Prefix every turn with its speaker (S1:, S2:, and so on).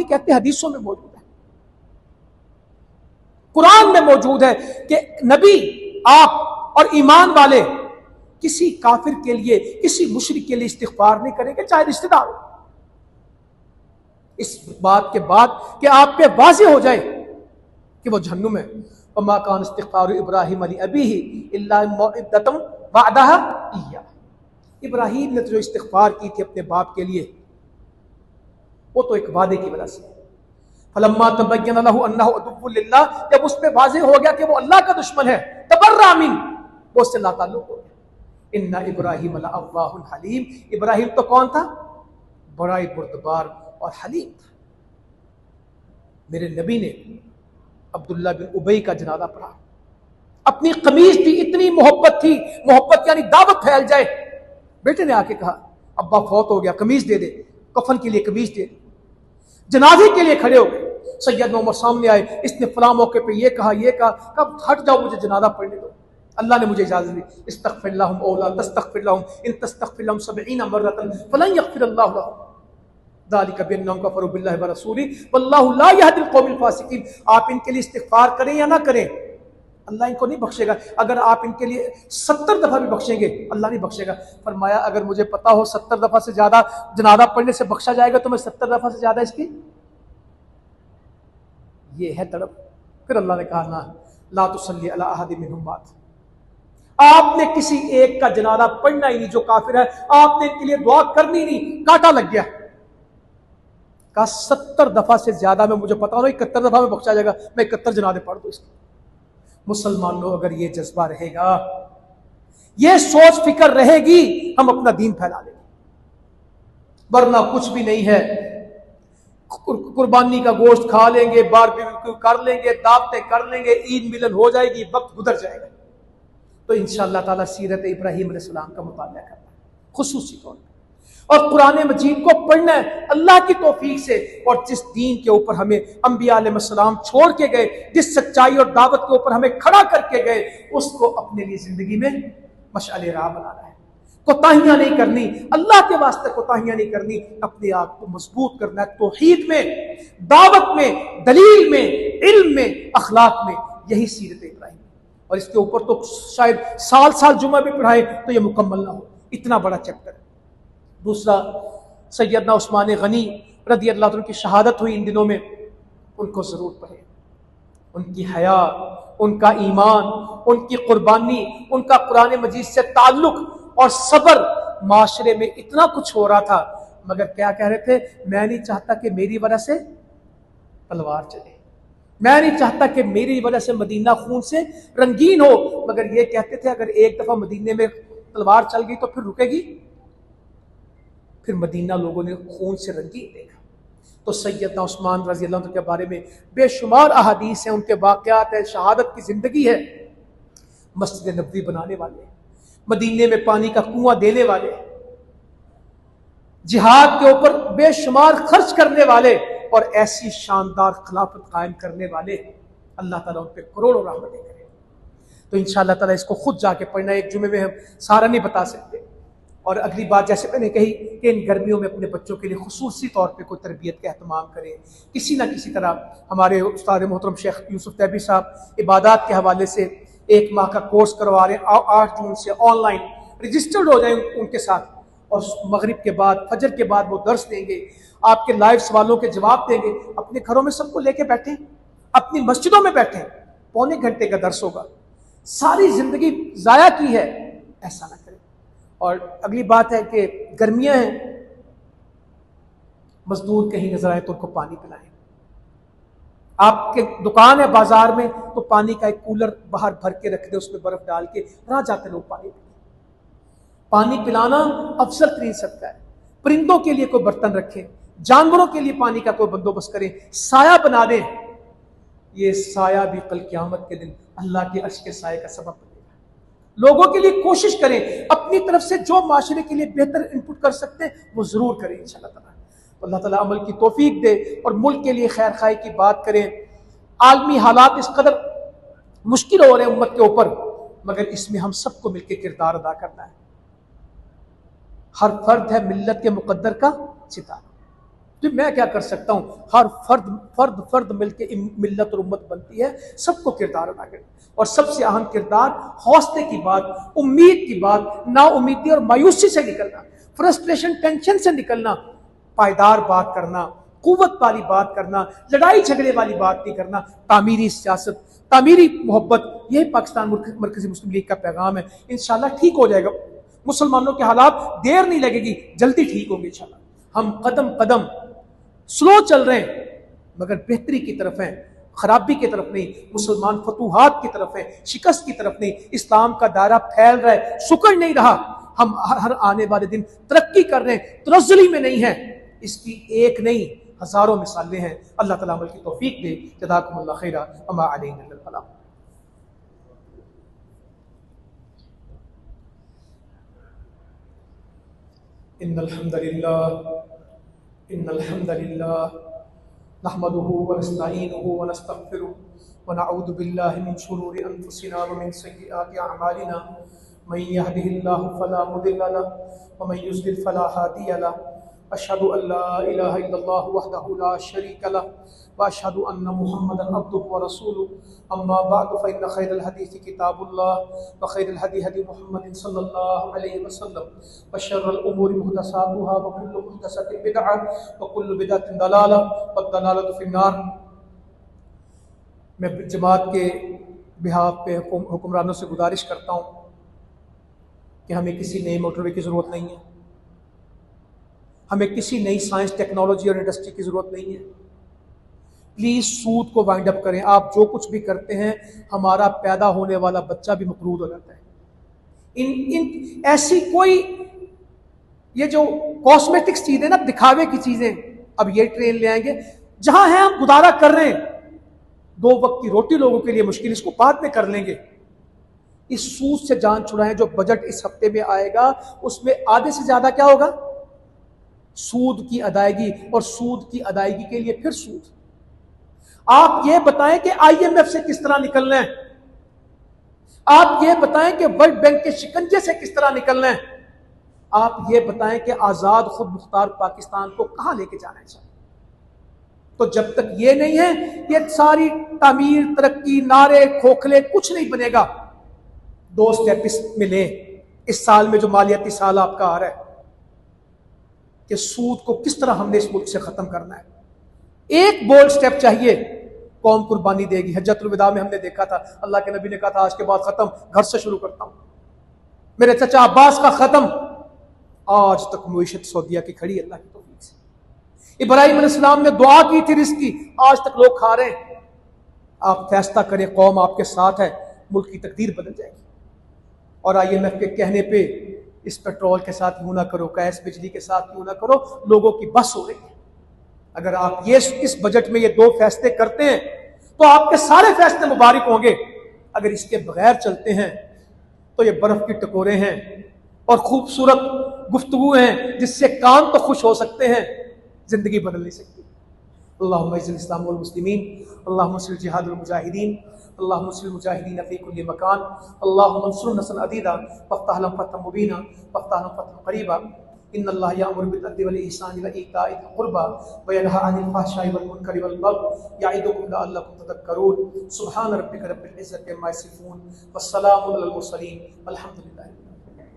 S1: कहते हदीसों में मौजूद है, कुरान में मौजूद है कि नबी आप और ईमान वाले किसी काफिर के लिए, किसी मुशरिक के लिए इस्तिग़फ़ार नहीं करेंगे, चाहे रिश्तेदार हो। इस बात के बाद कि आप पे वाज़ेह हो जाए कि वो जहन्नुम है। वमा कान इस्तिग़फ़ारु इब्राहीम अली अबीही इल्ला मौइदतम वअदहा इय्या। इब्राहीम ने तो जो इस्तिग़फ़ार की थी अपने बाप के लिए, वो तो एक वादे की वजह से। फलम्मा तबय्यन लहु अन्नहु अदुव्वुन लिल्लाह, जब उस पे वाज़ेह हो गया कि वो अल्लाह का दुश्मन है, तबर्रा मिन, वो उससे लाताल्लुक़ हो गया। इन्ना इब्राहीम लअव्वाहुन हलीम, इब्राहीम तो कौन था? बड़ा ही बुर्दबार और हलीम था। मेरे नबी ने अब्दुल्ला बिन उबई का जनाजा पढ़ा, अपनी कमीज थी, इतनी मोहब्बत थी, मोहब्बत यानी दावत फैल जाए। बेटे ने आके कहा अब्बा फौत हो गया, कमीज दे दे, कफन के लिए कमीज दे दे। जनाजे के लिए खड़े हो गए, सैयदना उमर सामने आए, इसने फलां मौके पे ये कहा, ये कहा, कब हट जाओ, मुझे जनाजा पढ़ने दो। अल्लाह ने मुझे इजाजत दी, इस्तग़फ़िर लहुम औ ला तस्तग़फ़िर लहुम इन तस्तग़फ़िर लहुम 70 मर्रतन फलन यग़फ़िरल्लाहु लहुम ज़ालिका बिअन्नहुम कफ़रू बिल्लाहि व रसूलिही वल्लाहु ला यहदिल क़ौमिल फ़ासिक़ीन। आप इनके लिए इस्तिग़फ़ार करें या ना करें, अल्लाह इनको नहीं बख्शेगा। अगर आप इनके लिए 70 दफा भी बख्शेंगे, अल्लाह नहीं बख्शेगा। फरमाया अगर मुझे पता हो 70 दफा से ज्यादा जनाजा पढ़ने से बख्शा जाएगा तो मैं 70 दफा से ज्यादा इसकी, ये है तड़प। फिर अल्लाह ने कहा ना, ला तुसल्ली अला अहदिन मिनहुम मात, आपने किसी एक का जनाजा पढ़ना ही नहीं जो काफिर है, आपने इनके लिए दुआ करनी नहीं। कांटा लग गया, कहा 70 दफा से ज्यादा में मुझे पता हो 71 दफा में बख्शा जाएगा, मैं 71 जनाजे पढ़ दूं इसके। मुसलमानों अगर ये जज्बा रहेगा, ये सोच फिक्र रहेगी, हम अपना दीन फैला लेंगे। वरना कुछ भी नहीं है, कुर्बानी का गोश्त खा लेंगे, बारबेक्यू कर लेंगे, दावतें कर लेंगे, ईद मिलन हो जाएगी, वक्त गुजर जाएगा। तो इंशाअल्लाह ताला सीरत इब्राहीम अलैहिस्सलाम का मुताला करना है खुसूसी तौर पर, और कुरान मजीद को पढ़ना है अल्लाह की तौफीक से। और जिस दीन के ऊपर हमें अंबिया अलैहिस्सलाम छोड़ के गए, जिस सच्चाई और दावत के ऊपर हमें खड़ा करके गए, उसको अपने लिए जिंदगी में मशअले राह बनाना है। कोताहियां नहीं करनी, अल्लाह के वास्ते कोताहियां नहीं करनी, अपने आप को मजबूत करना है तौहीद में, दावत में, दलील में, इल्म में, अखलाक में। यही सीरत इब्राहीम। और इसके ऊपर तो शायद साल साल जुमा भी पढ़ाए तो यह मुकम्मल ना हो, इतना बड़ा चैप्टर है। दूसरा, सैयदना उस्मान गनी रज़ी अल्लाह अन्हु की शहादत हुई इन दिनों में, उनको जरूर पढ़े। उनकी हया, उनका ईमान, उनकी कुर्बानी, उनका कुरान मजीद से ताल्लुक और सब्र। माशरे में इतना कुछ हो रहा था, मगर क्या कह रहे थे? मैं नहीं चाहता कि मेरी वजह से तलवार चले, मैं नहीं चाहता कि मेरी वजह से मदीना खून से रंगीन हो। मगर ये कहते थे अगर एक दफा मदीने में तलवार चल गई तो फिर रुकेगी? फिर मदीना लोगों ने खून से रंगीन देखा। तो सैयदना उस्मान रज़ी अल्लाह अन्हु के बारे में बेशुमार अहादीस हैं, उनके वाक़यात हैं, शहादत की जिंदगी है। मस्जिद नबवी बनाने वाले, मदीने में पानी का कुआं देने वाले, जिहाद के ऊपर बेशुमार खर्च करने वाले, और ऐसी शानदार खिलाफत कायम करने वाले। अल्लाह ताला उन पे करोड़ों रहमतें करे। तो इंशाअल्लाह ताला इसको खुद जाके पढ़ना, एक जुमे में हम सारा नहीं बता सकते। और अगली बात जैसे मैंने कही कि इन गर्मियों में अपने बच्चों के लिए खुसूसी तौर पे कोई तरबियत का एहतमाम करें, किसी ना किसी तरह। हमारे उस्ताद मोहतरम शेख यूसुफ तैयबी साहब इबादत के हवाले से 1 माह का कोर्स करवा रहे हैं, 8 जून से ऑनलाइन रजिस्टर्ड हो जाए उनके साथ, और मगरिब के बाद, फजर के बाद वो दर्स देंगे, आपके लाइव सवालों के जवाब देंगे। अपने घरों में सबको लेके बैठे, अपनी मस्जिदों में बैठे, पौने घंटे का दर्स होगा। सारी जिंदगी जाया की है, ऐसा ना करें। और अगली बात है कि गर्मियां हैं, मजदूर कहीं नजर आए तो उनको पानी पिलाएं। आपके दुकान है बाजार में तो पानी का एक कूलर बाहर भर के रख दे, उसमें बर्फ डाल के, वहां जाते लोग पानी पिलाएं। पानी पिलाना अफजल तरीन सदका है। परिंदों के लिए कोई बर्तन रखें, जानवरों के लिए पानी का कोई बंदोबस्त करें, साया बना दें। ये साया भी कल क़यामत के दिन अल्लाह के अर्श के साये का सबब बनेगा। लोगों के लिए कोशिश करें, अपनी तरफ से जो माशरे के लिए बेहतर इनपुट कर सकते हैं वो जरूर करें इंशाअल्लाह ताला। तो अल्लाह ताला अमल की तौफीक दे और मुल्क के लिए खैर खाई की बात करें। आलमी हालात इस कदर मुश्किल हो रहे हैं उम्मत के ऊपर, मगर इसमें हम सबको मिलकर किरदार अदा करना है। हर फर्द है मिल्लत के मुकद्दर का सितारा। तो मैं क्या कर सकता हूँ? हर फर्द फर्द फर्द मिलकर मिल्लत और उम्मत बनती है, सबको किरदार अदा करना। और सबसे अहम किरदार हौसले की बात, उम्मीद की बात, नाउमीदी और मायूसी से निकलना, फ्रस्ट्रेशन टेंशन से निकलना, पायदार बात करना, कुव्वत वाली बात करना, लड़ाई झगड़े वाली बात नहीं करना, तामीरी सियासत, तामीरी मोहब्बत, यही पाकिस्तान मरकजी मुस्लिम लीग का पैगाम है। इंशाल्लाह ठीक हो जाएगा, मुसलमानों के हालात देर नहीं लगेगी, जल्दी ठीक होंगे इंशाल्लाह। हम कदम कदम स्लो चल रहे हैं मगर बेहतरी की तरफ हैं, खराबी की तरफ नहीं। मुसलमान फतूहात की तरफ है, शिकस्त की तरफ नहीं। इस्लाम का दायरा फैल रहा है, सुकड़ नहीं रहा। हम हर आने वाले दिन तरक्की कर रहे हैं, तनज़्ज़ुली में नहीं है। इसकी एक नहीं हजारों मिसालें हैं। अल्लाह ताला अमल की तौफीक दे। जज़ाकुमुल्लाह खैरा वमा अलैना इल्लल बलाग। इन्नल हम्दुलिल्लाह नहमदुहु व नस्तईनुहु व नस्तगफिरुहु व नऊज़ु बिल्लाहि मिन शुरूरि अनफुसिना व मिन सय्यिआति अअमालिना मन यहदिहिल्लाहु फला मुदिल्ल लहु व मन युज़लिल फला हादिय लहु। अशहदु अल्ला इलाहा इल्लल्लाह वहदहु ला शरीका लहु व अशहदु अन्न मुहम्मदन अब्दुहु व रसूलुहु। अम्मा बअद फ़इन्न खैरल हदीस किताबुल्लाह व खैरल हदी हदी मुहम्मदिन सल्लल्लाहु अलैहि वसल्लम व शर्रल उमूरि मुहदसातुहा व कुल्लु मुहदसतिन बिदअह व कुल्लु बिदअतिन दलालह व दलालतु फिन्नार। मैं जमात के बिहाफ पे हुक्मरानों से गुजारिश करता हूँ कि हमें किसी नई मोटरवे की ज़रूरत नहीं है, हमें किसी नई साइंस टेक्नोलॉजी और इंडस्ट्री की ज़रूरत नहीं है। प्लीज़ सूद को वाइंड अप करें। आप जो कुछ भी करते हैं, हमारा पैदा होने वाला बच्चा भी मकरूद हो जाता है। इन ऐसी कोई ये जो कॉस्मेटिक्स चीज़ें ना, दिखावे की चीज़ें, अब ये ट्रेन ले आएंगे, जहां है हम गुजारा कर रहे हैं, 2 वक्त की रोटी लोगों के लिए मुश्किल, इसको बाद में कर लेंगे। इस सूद से जान छुड़ाएं। जो बजट इस हफ्ते में आएगा उसमें आधे से ज्यादा क्या होगा? सूद की अदायगी, और सूद की अदायगी के लिए फिर सूद। आप ये बताएं कि IMF से किस तरह निकलना है, आप ये बताएं कि वर्ल्ड बैंक के शिकंजे से किस तरह निकलना है, आप ये बताएं कि आजाद खुद मुख्तार पाकिस्तान को कहां लेके जाना चाहिए। तो जब तक ये नहीं है, ये सारी तामीर, तरक्की, नारे, खोखले, कुछ नहीं बनेगा। 2 स्टेप इसमें ले। इस साल में जो मालियाती साल आपका आ रहा है, कि सूद को किस तरह हमने इस मुल्क से खत्म करना है। एक बोल्ड स्टेप चाहिए, कौम कुर्बानी देगी। हज्जतुल विदा में हमने देखा था, अल्लाह के नबी ने कहा था आज के बाद खत्म, घर से शुरू करता हूं। मेरे चचा अब्बास का खत्म, आज तक मुईशत सऊदिया की खड़ी, अल्लाह की तौफीक से। इब्राहिम अलैहिस्सलाम ने दुआ की थी रिस्क की, आज तक लोग खा रहे हैं। आप फैसला करें, कौम आपके साथ है, मुल्क की तकदीर बदल जाएगी। और IMF के कहने पे इस पेट्रोल के साथ यूं ना करो, गैस बिजली के साथ यूं ना करो, लोगों की बस हो रही है। अगर आप ये इस बजट में ये 2 फैसले करते हैं तो आपके सारे फैसले मुबारक होंगे। अगर इसके बगैर चलते हैं तो ये बर्फ की टकोरे हैं और खूबसूरत गुफ्तगू हैं जिससे कान तो खुश हो सकते हैं, जिंदगी बदल नहीं सकती। अल्लाहुम्मा इज़्ज़िल इस्लाम वल मुस्लिमीन, अल्लाहुम्मा नस्र जिहादुल मुजाहिदीन, अल्लाहुम्मा नस्र मुजाहिदीन फी कुल्ली मकान, अल्लाहुम्मा नस्र नस्रन अदीदा वफ्तह लहुम फतहन मुबीना वफ्तह लहुम फतहन करीबा। इन्नल्लाह यअमुरु बिल अदली वल इहसानि व ईताइ ज़िल कुर्बा व यनहा अनिल फ़हशाइ वल मुनकरि वल बग़य यइदुकुम लअल्लकुम तज़क्करून। सुब्हान रब्बिका रब्बिल इज़्ज़ति अम्मा यसिफून वस्सलामुन अलल मुरसलीन वल्हम्दुलिल्लाहि।